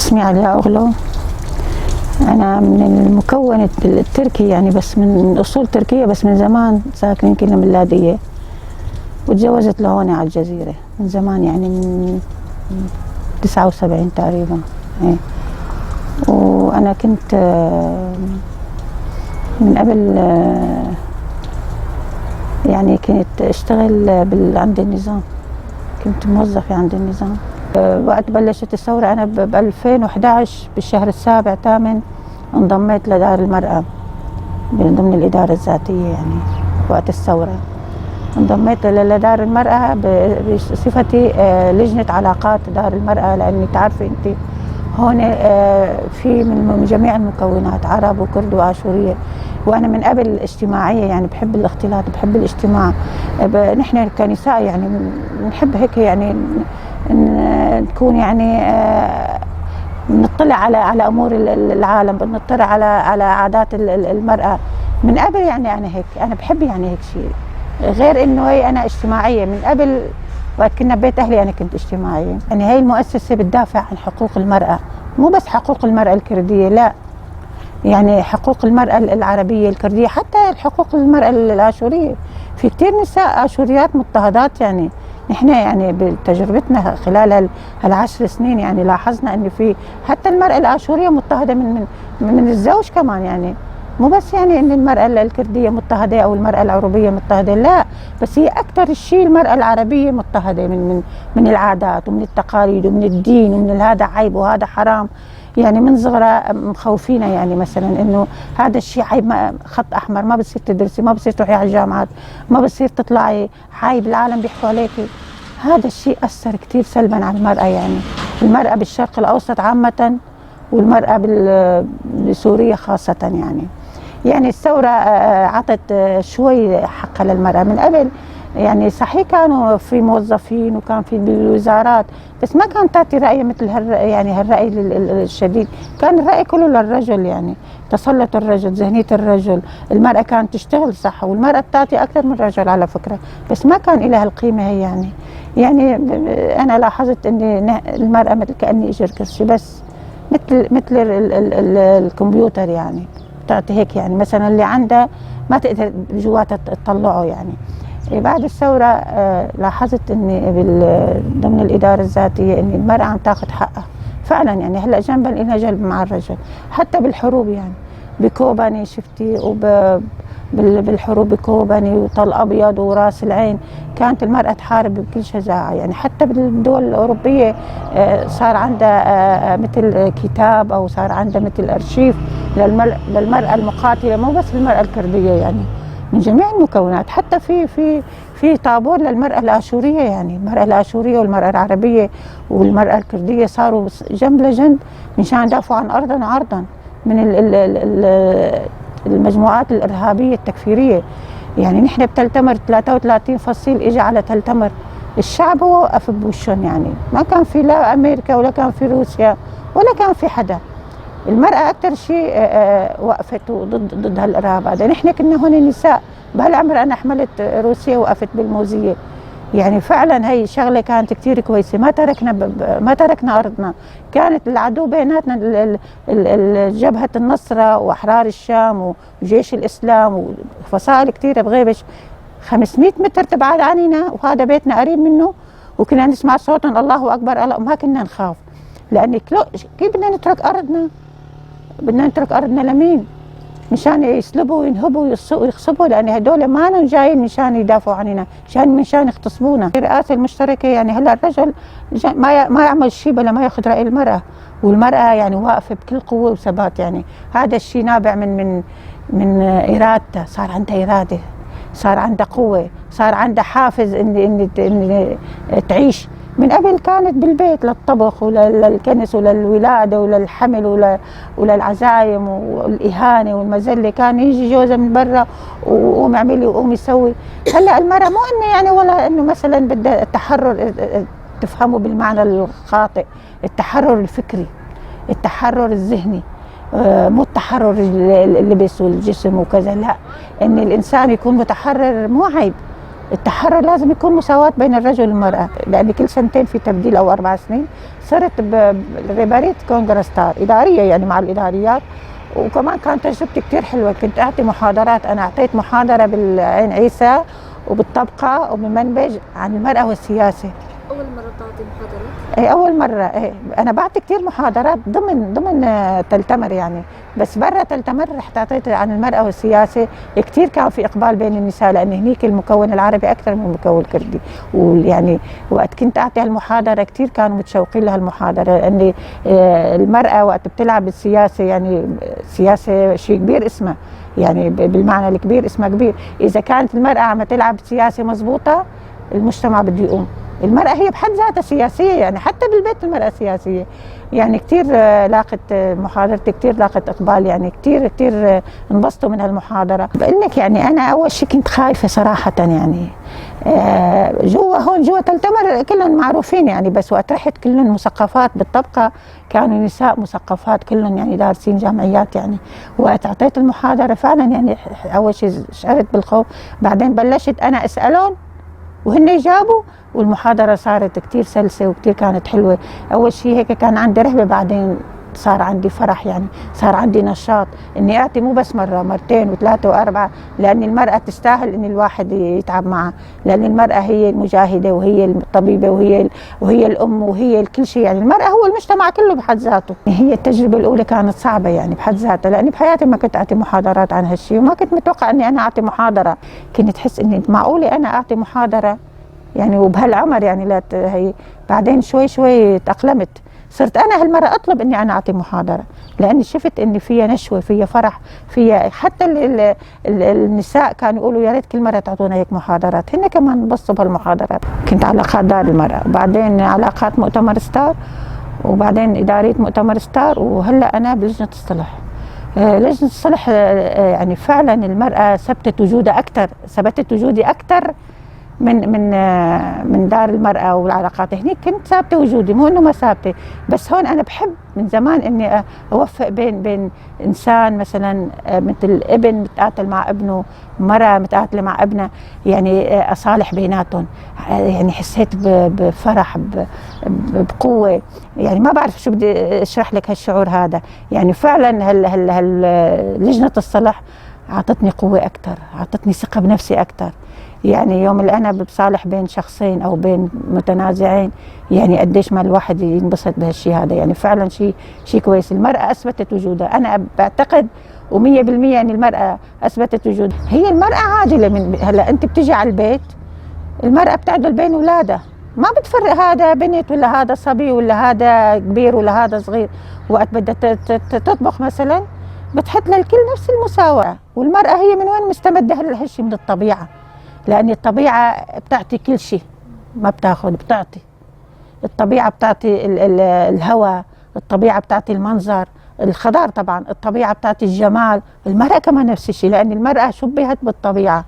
اسمي علياء أغلو. أنا من المكون التركي، يعني بس من أصول تركية، بس من زمان ساكنين كنا ميلادية، وتجوزت لهون على الجزيرة من زمان، يعني من 79 تقريبا. إيه. وأنا كنت من قبل يعني كنت أشتغل عند النظام، كنت موظفة عند النظام. وقت بلشت الثورة أنا ب 2011 بالشهر السابع 8 انضميت لدار المرأة من ضمن الإدارة الذاتية. يعني وقت الثورة انضميت لدار المرأة بصفتي لجنة علاقات دار المرأة، لأني تعرفي أنت هون في من جميع المكونات، عرب وكرد وآشورية، وأنا من قبل اجتماعية، يعني بحب الاختلاط، بحب الاجتماع. نحن كنساء يعني بنحب هيك، يعني نكون يعني نطلع على امور العالم، بنطلع على عادات المراه من قبل. يعني انا هيك، انا بحب يعني هيك شيء، غير انه هي انا اجتماعيه من قبل. وقت كنا ببيت اهلي انا كنت اجتماعيه. يعني هي المؤسسه بتدافع عن حقوق المراه، مو بس حقوق المراه الكرديه، لا، يعني حقوق المراه العربيه الكرديه، حتى حقوق المراه الاشوريه. في كثير نساء اشوريات مضطهدات. يعني نحن يعني بتجربتنا خلال هال10 سنين يعني لاحظنا انه في حتى المراه الاشوريه مضطهده من الزوج كمان. يعني مو بس يعني ان المراه الكرديه مضطهده او المراه العربيه مضطهده، لا، بس هي اكثر شيء المراه العربيه مضطهده من العادات ومن التقاليد ومن الدين، ومن هذا عيب وهذا حرام. يعني من صغرها مخوفينا، يعني مثلا انه هذا الشيء عيب، خط احمر، ما بتصير تدرسي، ما بتصير تروحي على الجامعات، ما بتصير تطلعي، عيب، العالم بيحكوا عليكي. هذا الشيء اثر كثير سلبا على المراه، يعني المراه بالشرق الاوسط عامه، والمراه بسوريا خاصه. يعني الثوره عطت شوي حق للمراه من قبل. يعني صحيح كانوا في موظفين وكان في بالوزارات، بس ما كانت تعطي رأي مثل يعني هالرأي الشديد. كان الرأي كله للرجل، يعني تسلط الرجل، ذهنية الرجل. المرأة كانت تشتغل صح، والمرأة بتعطي أكثر من الرجل على فكرة، بس ما كان لها القيمة هي. يعني أنا لاحظت أن المرأة مثل كأني إجر كرسي، بس مثل الكمبيوتر، يعني بتعطي هيك. يعني مثلا اللي عندها ما تقدر جواتها تطلعه. يعني بعد الثورة لاحظت اني ضمن الإدارة الذاتية ان المرأة عم تاخذ حقها فعلا. يعني هلا جنبا لنا جنب مع الرجل، حتى بالحروب. يعني بكوباني شفتي، بالحروب بكوباني وطل أبيض وراس العين كانت المرأة تحارب بكل شجاعة. يعني حتى بالدول الأوروبية صار عندها مثل كتاب، أو صار عندها مثل أرشيف للمرأة المقاتلة، مو بس المرأة الكردية، يعني من جميع المكونات. حتى في طابور للمرأة الآشورية، يعني المرأة الآشورية والمرأة العربية والمرأة الكردية صاروا جنب لجنب مشان يدافعوا عن أرضا وعرضا من المجموعات الإرهابية التكفيرية. يعني نحن بتلتمر 33 فصيل اجى على تلتمر، الشعب هو وقف بوشهم. يعني ما كان في لا أمريكا ولا كان في روسيا ولا كان في حدا. المرأة أكثر شيء وقفت ضد هالإرهاب هذا. نحن كنا هون نساء بهالعمر، أنا حملت روسيا وقفت بالموزية. يعني فعلا هي شغلة كانت كتير كويسة، ما تركنا أرضنا. كانت العدو بيناتنا جبهة النصرة وأحرار الشام وجيش الإسلام وفصائل كتيرة بغيبش 500 متر تبعد عننا، وهذا بيتنا قريب منه، وكنا نسمع صوتهم الله أكبر الله، ما كنا نخاف. لأن كيف بدنا نترك أرضنا؟ بدنا نترك أرضنا لمين؟ مشان يسلبوا وينهبوا ويغصبوا، لأن هدول ما لهم جايين مشان يدافعوا عننا، مشان يغتصبونا. الرئاسة المشتركة، يعني هلا الرجل ما يعمل شيء بلا ما ياخذ رأي المرأة، والمرأة يعني واقفة بكل قوة وثبات. يعني هذا الشيء نابع من إرادتها، صار عندها إرادة، صار عندها قوة، صار عندها حافز إن تعيش. من قبل كانت بالبيت للطبخ وللكنس وللولادة وللحمل وللعزايم والإهانة والمذلة، كان يجي جوزها من برا وقوم اعملي وقوم يسوي. هلا المرأة مو إنه يعني ولا إنه مثلا بدها التحرر، تفهموا بالمعنى الخاطئ، التحرر الفكري، التحرر الذهني، مو التحرر اللبس والجسم وكذا، لا، إن الإنسان يكون متحرر مو عيب. التحرر لازم يكون مساواة بين الرجل والمرأة، لأن كل سنتين في تبديل أو 4 سنين. صرت بريباريت كونغرستار إدارية يعني مع الإداريات، وكمان كانت تجربتي كتير حلوة. كنت أعطي محاضرات، أنا أعطيت محاضرة بالعين عيسى وبالطبقة وبمنبج عن المرأة والسياسة. أول مرة تعطي محاضرات؟ اي أول مرة. اي أنا بعطي كتير محاضرات ضمن تلتمر يعني، بس برا تلتمر رحت أعطيت عن المرأة والسياسة. كتير كان في إقبال بين النساء، لأن هنيك المكون العربي أكثر من المكون الكردي، ويعني وقت كنت أعطي هالمحاضرة كتير كانوا متشوقين لهالمحاضرة، لأن المرأة وقت بتلعب بالسياسة يعني السياسة شيء كبير اسمها، يعني بالمعنى الكبير اسمها كبير. إذا كانت المرأة عم تلعب سياسة مزبوطة المجتمع بده يقوم. المرأة هي بحد ذاتها سياسية، يعني حتى بالبيت المرأة سياسية. يعني كتير لاقت محاضرتي كتير لاقت إقبال، يعني كتير انبسطوا من هالمحاضرة. بقول لك يعني أنا أول شيء كنت خايفة صراحة، يعني جوا تلتمر كلهم معروفين يعني، بس وقت رحت كلهم مثقفات بالطبقة، كانوا نساء مثقفات كلهم يعني دارسين جامعيات يعني. وقت أعطيت المحاضرة فعلا يعني أول شيء شعرت بالخوف، بعدين بلشت أنا أسألهم وهن جابوا، والمحاضرة صارت كتير سلسة وكتير كانت حلوة. أول شيء هيك كان عندي رهبة، بعدين صار عندي فرح، يعني صار عندي نشاط إني أعطي مو بس مرة، مرتين وثلاثة وأربعة، لأن المرأة تستاهل إن الواحد يتعب معها، لأن المرأة هي المجاهدة وهي الطبيبة وهي الأم وهي كل شيء. يعني المرأة هو المجتمع كله بحد ذاته. هي التجربة الأولى كانت صعبة يعني بحد ذاتها، لأني بحياتي ما كنت أعطي محاضرات عن هالشيء، وما كنت متوقع إني أنا أعطي محاضرة. كنت أحس إني معقولة أنا أعطي محاضرة يعني وبهالعمر يعني. لا هي بعدين شوي تأقلمت، صرت أنا هالمرة أطلب إني أنا أعطي محاضرة، لأني شفت إني فيها نشوة، فيها فرح، فيها حتى النساء كانوا يقولوا يا ريت كل مرة تعطونا هيك محاضرات، هن كمان انبسطوا بهالمحاضرات. كنت علاقات دار المرأة، وبعدين علاقات مؤتمر ستار، وبعدين إدارية مؤتمر ستار، وهلا أنا بلجنة الصلح. لجنة الصلح يعني فعلا المرأة ثبتت وجودها أكثر، ثبتت وجودي أكثر من دار المرأة والعلاقات. هنيك كنت ثابتة وجودي، مو انه ما ثابتة، بس هون انا بحب من زمان اني اوفق بين انسان مثلا مثل ابن متقاتل مع ابنه، مرأة متقاتلة مع ابنها، يعني اصالح بيناتهم. يعني حسيت بفرح بقوة، يعني ما بعرف شو بدي اشرح لك هالشعور هذا. يعني فعلا لجنة الصلح اعطتني قوة اكثر، اعطتني ثقة بنفسي اكثر. يعني يوم اللي أنا بصالح بين شخصين أو بين متنازعين، يعني قديش ما الواحد ينبسط بهالشيء هذا. يعني فعلا شيء كويس. المرأة أثبتت وجودها، أنا بعتقد و100% أن المرأة أثبتت وجودها. هي المرأة عادلة. من هلا أنت بتيجي على البيت، المرأة بتعدل بين أولادها، ما بتفرق هذا بنت ولا هذا صبي ولا هذا كبير ولا هذا صغير. وقت بدها تطبخ مثلا بتحط للكل نفس المساواة. والمرأة هي من وين مستمدة هالشيء؟ من الطبيعة، لأن الطبيعة بتعطي كل شيء، ما بتاخذ، بتعطي. الطبيعة بتعطي الهواء، الطبيعة بتعطي المنظر، الخضار طبعا، الطبيعة بتعطي الجمال. المرأة كمان نفس الشيء، لأن المرأة شبهت بالطبيعة،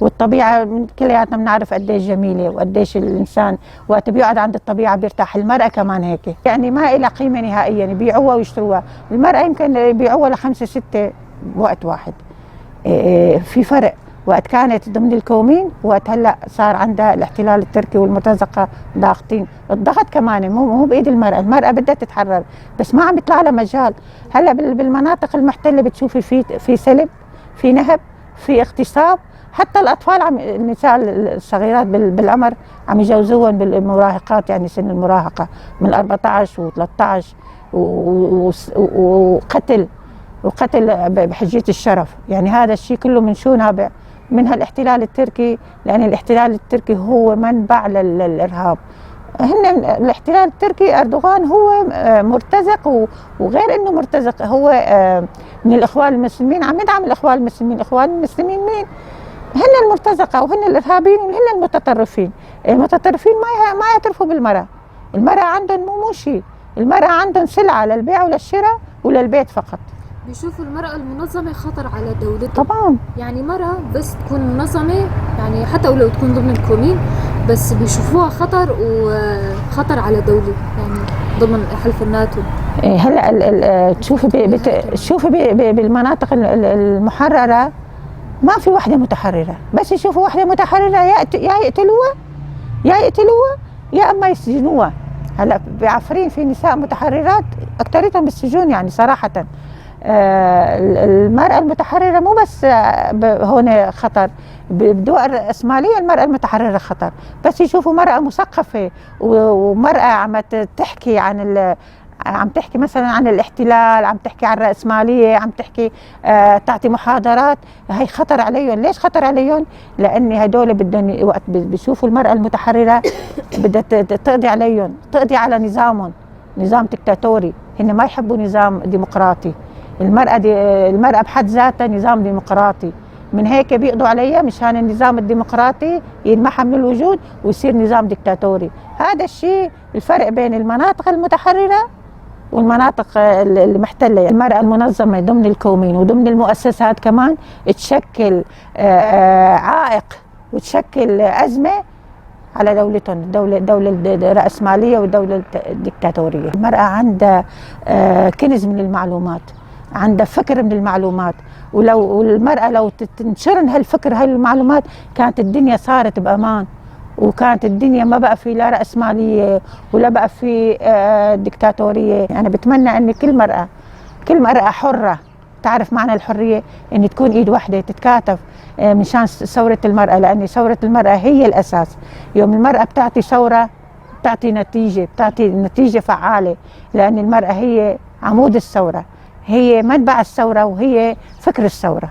والطبيعة كلياتنا بنعرف قديش جميلة وقديش الإنسان وقت بيقعد عند الطبيعة بيرتاح. المرأة كمان هيك، يعني ما إلها قيمة نهائيا، بيعوها ويشتروها. المرأة يمكن يبيعوها ل5 6 بوقت واحد. في فرق وقت كانت ضمن الكومين، وقت هلا صار عندها الاحتلال التركي والمرتزقه ضاغطين. الضغط كمان مو بايد المراه بدها تتحرر، بس ما عم يطلع لها مجال. هلا بالمناطق المحتله بتشوفي في سلب، في نهب، في اغتصاب. حتى الاطفال النساء الصغيرات بالعمر عم يجوزوهم بالمراهقات، يعني سن المراهقه من 14 و13 وقتل بحجيه الشرف. يعني هذا الشيء كله من شو نابع؟ من هالاحتلال التركي، لأن الاحتلال التركي هو منبع للإرهاب. الاحتلال التركي أردوغان هو مرتزق، وغير أنه مرتزق هو من الإخوان المسلمين، عم يدعم الإخوان المسلمين. الإخوان المسلمين مين؟ هن المرتزقة وهن الإرهابيين وهن المتطرفين. المتطرفين ما يعترفوا بالمرأة. المرأة عندهم مو شيء، المرأة عندهم سلعة للبيع وللشراء وللبيت فقط. بيشوفوا المرأة المنظمة خطر على دولتهم طبعا. يعني مرأة بس تكون منظمة، يعني حتى ولو تكون ضمن الكومين، بس بيشوفوها خطر وخطر على دولة، يعني ضمن حلف الناتو. هلا تشوفي بالمناطق المحررة ما في وحدة متحررة، بس يشوفوا وحدة متحررة يا يقتلوها يا اما يسجنوها. هلا بعفرين في نساء متحررات اكثريتهم بالسجون يعني صراحة. المرأة المتحررة مو بس هون خطر، بالدول الرأسمالية المرأة المتحررة خطر، بس يشوفوا مرأة مثقفة ومرأة عم تحكي مثلا عن الاحتلال، عم تحكي عن الرأسمالية، عم تحكي تعطي محاضرات، هي خطر عليهم. ليش خطر عليهم؟ لأن هدول بدهم وقت بيشوفوا المرأة المتحررة بدها تقضي عليهم، تقضي على نظامهم، نظام دكتاتوري. هن ما يحبوا نظام ديمقراطي. المرأة بحد ذاتها نظام ديمقراطي، من هيك بيقضوا عليها مشان النظام الديمقراطي ينمحى من الوجود ويصير نظام دكتاتوري. هذا الشيء الفرق بين المناطق المتحررة والمناطق المحتلة. المرأة المنظمة ضمن الكومين وضمن المؤسسات كمان تشكل عائق وتشكل أزمة على دولتهم، الدولة الرأسمالية والدولة الدكتاتورية. المرأة عندها كنز من المعلومات، عندها فكر من المعلومات، والمرأة لو تنشرن هالفكر هاي المعلومات كانت الدنيا صارت بأمان، وكانت الدنيا ما بقى في لا رأسمالية ولا بقى في دكتاتورية. أنا بتمنى أن كل مرأة حرة تعرف معنى الحرية، أن تكون إيد واحدة تتكاتف مشان ثورة المرأة، لأن ثورة المرأة هي الأساس. يوم المرأة بتعطي ثورة بتعطي نتيجة فعالة، لأن المرأة هي عمود الثورة، هي منبع الثورة، وهي فكر الثورة.